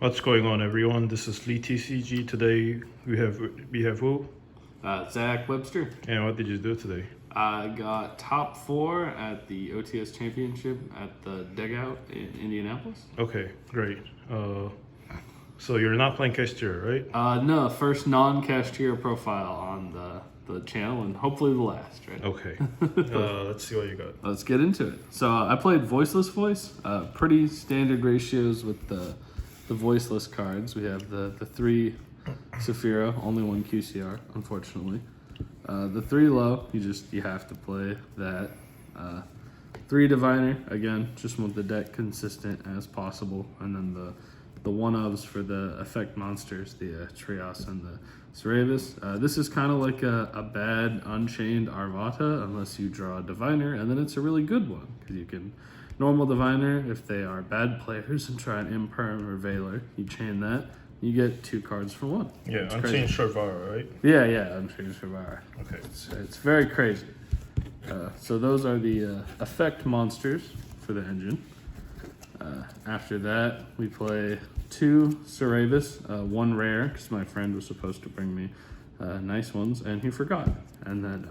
What's going on, everyone? This is Lee TCG. Today we have who? Zach Webster. And what did you do today? I got top 4 at the OTS championship at the Dugout in Indianapolis. Okay, great. So you're not playing kashtira, right? No, first non-kashtira profile on the channel, and hopefully the last, right? Okay. Let's see what you got. Let's get into it. So I played Voiceless voice. Pretty standard ratios with the Voiceless cards. We have the 3 Saphira, only 1 QCR, unfortunately. The 3 low, you have to play that. 3 Diviner, again, just want the deck consistent as possible. And then the 1-ofs for the effect monsters, the Trios and the Cerevis. This is kind of like a bad Unchained Arvata, unless you draw a Diviner, and then it's a really good one, because you can normal Diviner if they are bad players and try an Imperm or Veiler. You chain that, you get 2 cards for 1. Yeah, Unchained Sharvara, right? Yeah, Unchained Sharvara. Okay. It's very crazy. So those are the effect monsters for the engine. After that, we play 2 Cerevis, 1 rare, because my friend was supposed to bring me nice ones, and he forgot. And then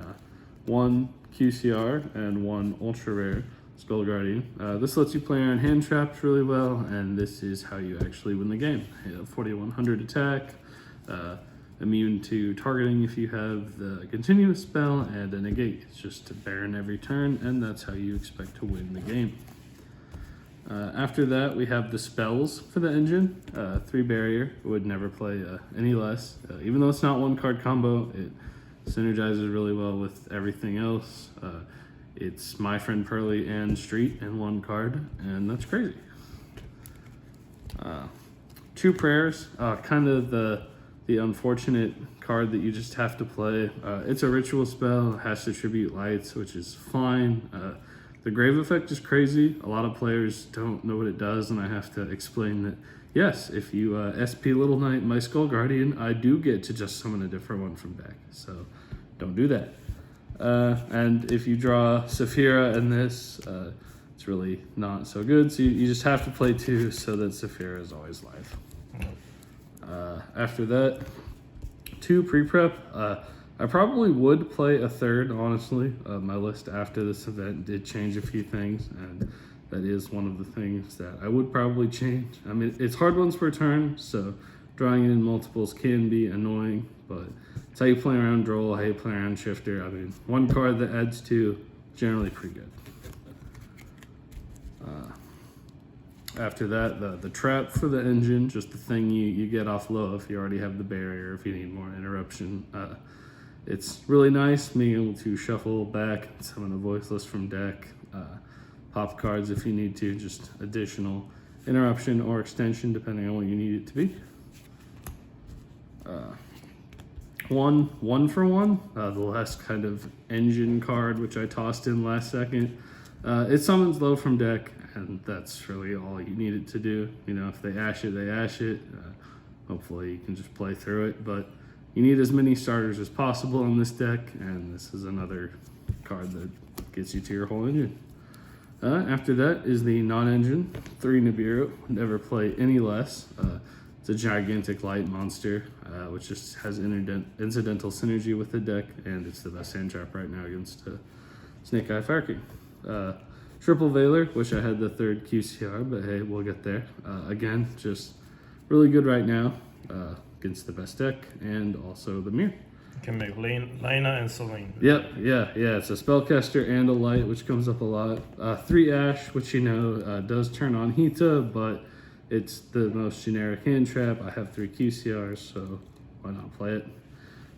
1 QCR and 1 ultra rare Skull Guardian. This lets you play on hand traps really well, and this is how you actually win the game. 4100 attack, immune to targeting if you have the continuous spell, and a negate. It's just a Baron every turn, and that's how you expect to win the game. After that, we have the spells for the engine. 3 barrier, would never play any less. Even though it's not 1 card combo, it synergizes really well with everything else. It's My Friend Pearly and Street in 1 card, and that's crazy. 2 prayers, kind of the unfortunate card that you just have to play. It's a ritual spell, has to tribute lights, which is fine. The grave effect is crazy. A lot of players don't know what it does, and I have to explain that, yes, if you SP Little Knight my Skull Guardian, I do get to just summon a different one from deck, so don't do that. And if you draw Saphira in this, it's really not so good, so you just have to play 2 so that Saphira is always live. After that, 2 pre-prep. I probably would play a 3rd, honestly. My list after this event did change a few things, and that is one of the things that I would probably change. I mean, it's hard ones per turn, so drawing it in multiples can be annoying, but it's how you play around Droll, how you play around Shifter. I mean, 1 card that adds 2, generally pretty good. After that, the trap for the engine, just the thing you get off low if you already have the barrier, if you need more interruption. It's really nice being able to shuffle back and summon a Voiceless from deck, pop cards if you need to, just additional interruption or extension depending on what you need it to be. 1 for 1, the last kind of engine card which I tossed in last second. It summons low from deck, and that's really all you need it to do. You know, if they ash it, they ash it. Hopefully you can just play through it, but you need as many starters as possible in this deck, and this is another card that gets you to your whole engine. After that is the non-engine, 3 Nibiru, never play any less. It's a gigantic light monster, which just has incidental synergy with the deck, and it's the best hand trap right now against Snake Eye Fire King. Triple Veiler, wish I had the 3rd QCR, but hey, we'll get there. Again, just really good right now against the best deck, and also the mirror. You can make Lina and Selene. Yep, yeah, it's a spellcaster and a light, which comes up a lot. 3 Ash, which you know does turn on Hita, but it's the most generic hand trap. I have 3 QCRs, so why not play it?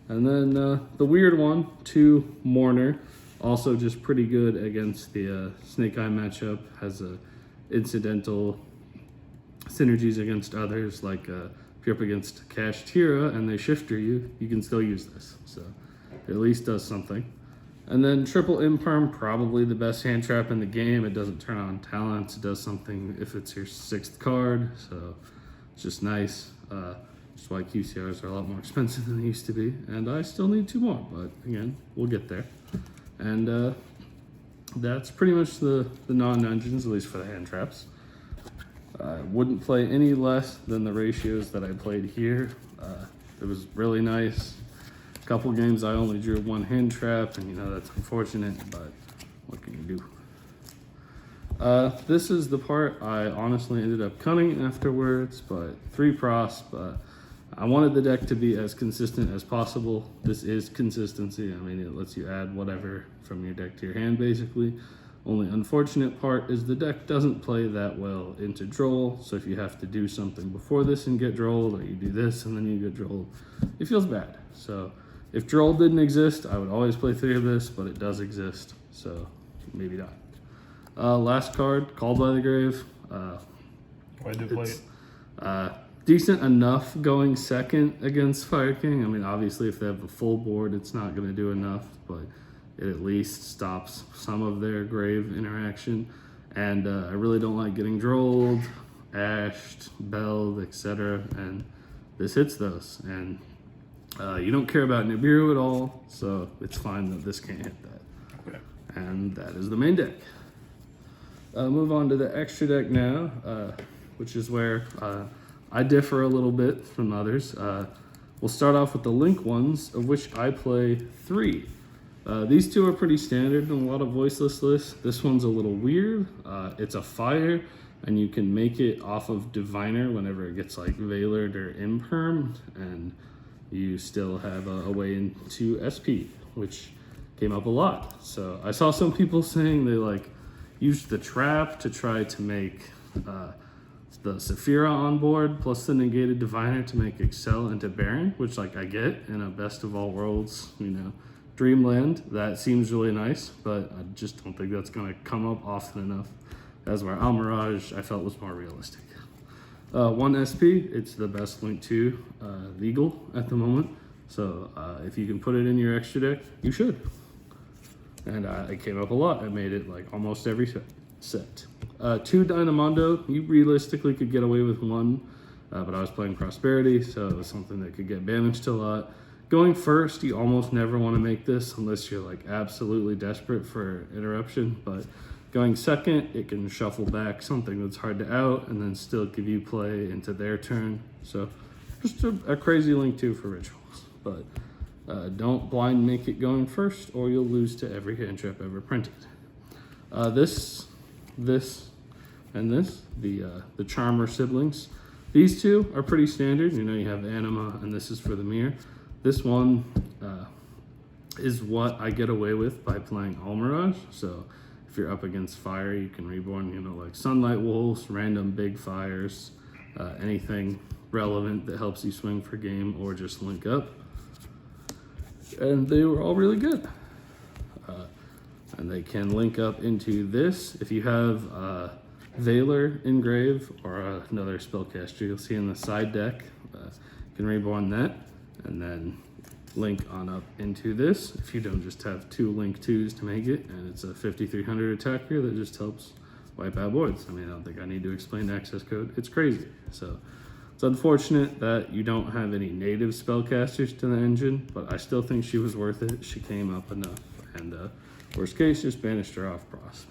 And then the weird one, 2 Mourner, also just pretty good against the Snake Eye matchup, has incidental synergies against others, like if you're up against Kashtira and they shifter you, you can still use this. So it at least does something. And then triple Imperm, probably the best hand trap in the game. It doesn't turn on talents. It does something if it's your 6th card. So it's just nice. That's why QCRs are a lot more expensive than they used to be. And I still need 2 more, but again, we'll get there. And that's pretty much the non-engines, at least for the hand traps. I wouldn't play any less than the ratios that I played here. It was really nice. A couple games I only drew one hand trap, and that's unfortunate, but what can you do? This is the part I honestly ended up cutting afterwards, but 3 pros. I wanted the deck to be as consistent as possible. This is consistency. I mean, it lets you add whatever from your deck to your hand, basically. Only unfortunate part is the deck doesn't play that well into Droll, so if you have to do something before this and get Drolled, or you do this and then you get Drolled, it feels bad. So if Droll didn't exist, I would always play 3 of this, but it does exist, so maybe not. Last card, Called by the Grave. Why do you play it? Decent enough going second against Fire King. I mean, obviously, if they have a full board, it's not going to do enough, but it at least stops some of their grave interaction. And I really don't like getting Drolled, Ashed, Belled, etc. And this hits those. And you don't care about Nibiru at all, so it's fine that this can't hit that. Okay. And that is the main deck. Move on to the extra deck now, which is where I differ a little bit from others. We'll start off with the Link ones, of which I play 3. These 2 are pretty standard in a lot of Voiceless lists. This one's a little weird. It's a fire, and you can make it off of Diviner whenever it gets like Veilered or Impermed, and you still have a way into SP, which came up a lot. So I saw some people saying they used the trap to try to make the Saphira on board plus the negated Diviner to make Excel into Baron, which I get in a best of all worlds, Dreamland. That seems really nice, but I just don't think that's going to come up often enough, as where Almirage I felt was more realistic. 1 SP, it's the best Link 2 legal at the moment, so if you can put it in your extra deck, you should. And it came up a lot. I made it almost every set. 2 Dynamondo, you realistically could get away with 1, but I was playing Prosperity, so it was something that could get banished a lot. Going first, you almost never want to make this unless you're absolutely desperate for interruption, but going second, it can shuffle back something that's hard to out and then still give you play into their turn. So just a crazy Link 2 for rituals, but don't blind make it going first, or you'll lose to every hand trap ever printed. This, and this, the Charmer siblings. These 2 are pretty standard. You have Anima, and this is for the mirror. This one is what I get away with by playing Almirage. So if you're up against fire, you can reborn, like Sunlight Wolves, random big fires, anything relevant that helps you swing for game or just link up. And they were all really good. And they can link up into this. If you have Veiler Engrave or another spellcaster you'll see in the side deck, you can reborn that and then link on up into this. If you don't just have 2 Link 2s to make it, and it's a 5300 attacker that just helps wipe out boards. I mean, I don't think I need to explain the access code. It's crazy. So it's unfortunate that you don't have any native spellcasters to the engine, but I still think she was worth it. She came up enough, and worst case, just banished her off pros.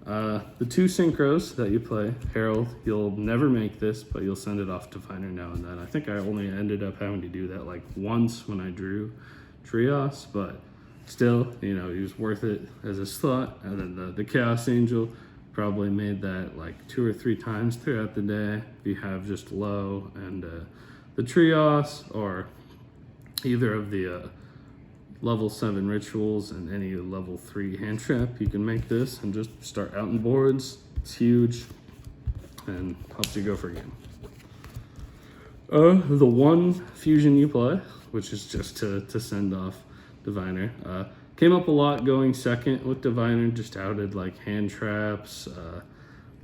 The 2 synchros that you play, Herald, you'll never make this, but you'll send it off to Diviner now and then. I think I only ended up having to do that once when I drew Trios, but still, he was worth it as a slot. And then the Chaos Angel probably made that 2 or 3 times throughout the day. If you have just low and the Trios, or either of the level 7 rituals and any level 3 hand trap, you can make this and just start out in boards. It's huge and helps you go for a game. The 1 fusion you play, which is just to send off Diviner, came up a lot going second with Diviner, just outed hand traps,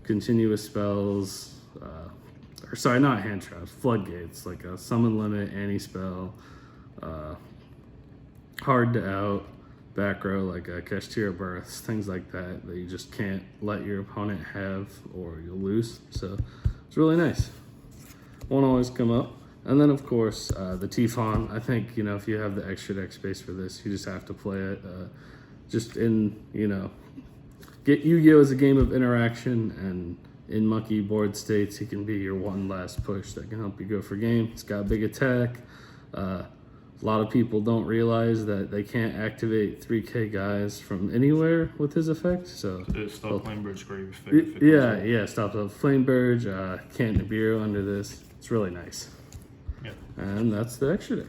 continuous spells, or sorry, not hand traps, floodgates, a summon limit, anti-spell, hard to out, back row kashtira bursts, things like that you just can't let your opponent have or you'll lose. So it's really nice. Won't always come up. And then of course the Tifon. I think if you have the extra deck space for this, you just have to play it. Just in get Yu-Gi-Oh as a game of interaction, and in mucky board states, he can be your one last push that can help you go for game. He's got big attack. A lot of people don't realize that they can't activate 3K guys from anywhere with his effect. So Stop Flame Bridge Grave. yeah, stops up Flame Burge, can't Nibiru under this. It's really nice. Yeah. And that's the extra deck.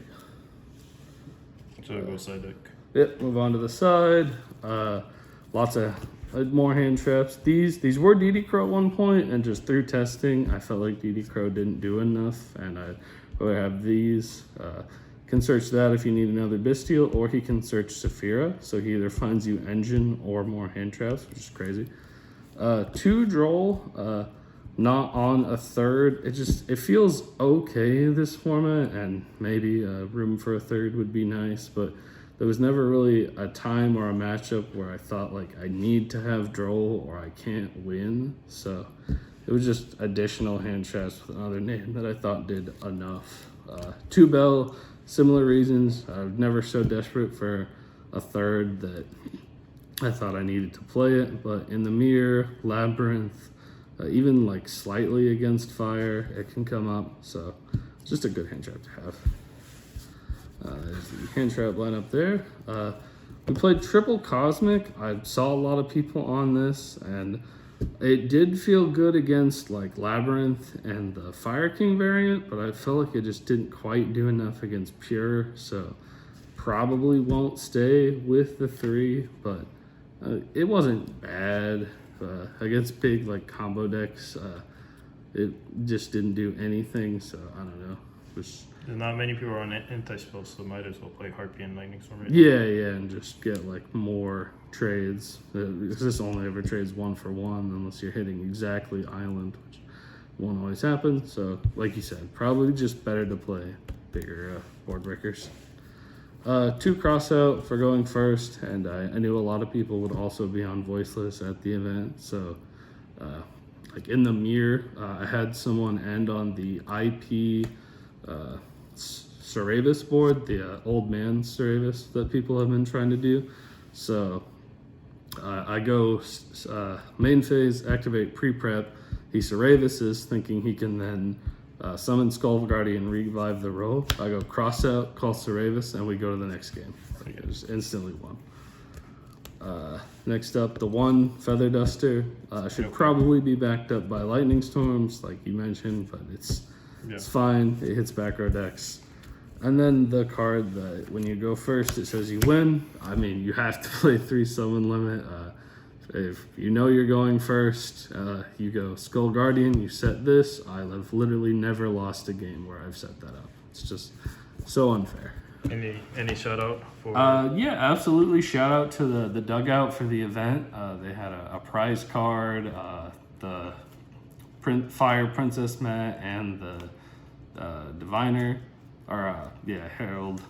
So it goes side deck. Yep, move on to the side. Lots of more hand traps. These were DD Crow at one point, and just through testing, I felt like DD Crow didn't do enough, and I'd rather have these. Can search that if you need another Bestial, or he can search Saphira, so he either finds you engine or more hand traps, which is crazy. 2 Droll, not on a third. It feels okay this format, and maybe room for a third would be nice, but there was never really a time or a matchup where I thought like I need to have Droll or I can't win. So it was just additional hand traps with another name that I thought did enough. 2 Bell, similar reasons. I was never so desperate for a third that I thought I needed to play it, but in the mirror, Labyrinth, even like slightly against fire, it can come up. So it's just a good hand trap to have. There's the hand trap lineup there. We played Triple Cosmic. I saw a lot of people on this, and it did feel good against like Labyrinth and the Fire King variant, but I felt like it just didn't quite do enough against Pure, so probably won't stay with the 3, but it wasn't bad. Against big like combo decks, it just didn't do anything, so I don't know. There's not many people on anti-spells, so might as well play Harpy and Lightning Storm. Right? Yeah, and just get like more trades. This only ever trades 1 for 1 unless you're hitting exactly Island, which won't always happen. So, like you said, probably just better to play bigger board breakers. 2 Crossout for going first, and I knew a lot of people would also be on Voiceless at the event. So, like in the mirror, I had someone end on the IP Cerebus board, the old man Cerebus that people have been trying to do. So I go main phase, activate pre-prep. He Cerebuses, thinking he can then summon Skull Guardian, revive the roll. I go cross out, call Cerebus, and we go to the next game. I just instantly won. Next up, the 1 Feather Duster should probably be backed up by Lightning Storms, like you mentioned, but it's fine. It hits back row decks. And then the card that when you go first, it says you win. I mean, you have to play 3 summon limit. If you know you're going first, you go Skull Guardian, you set this. I have literally never lost a game where I've set that up. It's just so unfair. Any shout out for? Yeah, absolutely. Shout out to the Dugout for the event. They had a prize card, the Fire Princess mat, and the Diviner, Herald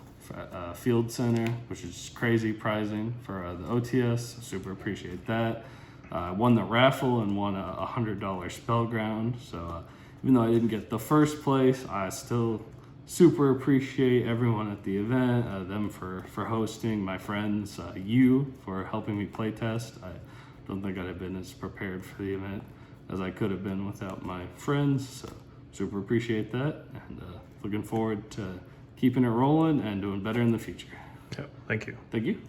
Field Center, which is crazy prizing for the OTS. Super appreciate that. Won the raffle and won a $100 Spellground. So even though I didn't get the first place, I still super appreciate everyone at the event, them for hosting, my friends, you for helping me play test. I don't think I'd have been as prepared for the event as I could have been without my friends. So super appreciate that, and looking forward to keeping it rolling and doing better in the future. Yeah, thank you. Thank you.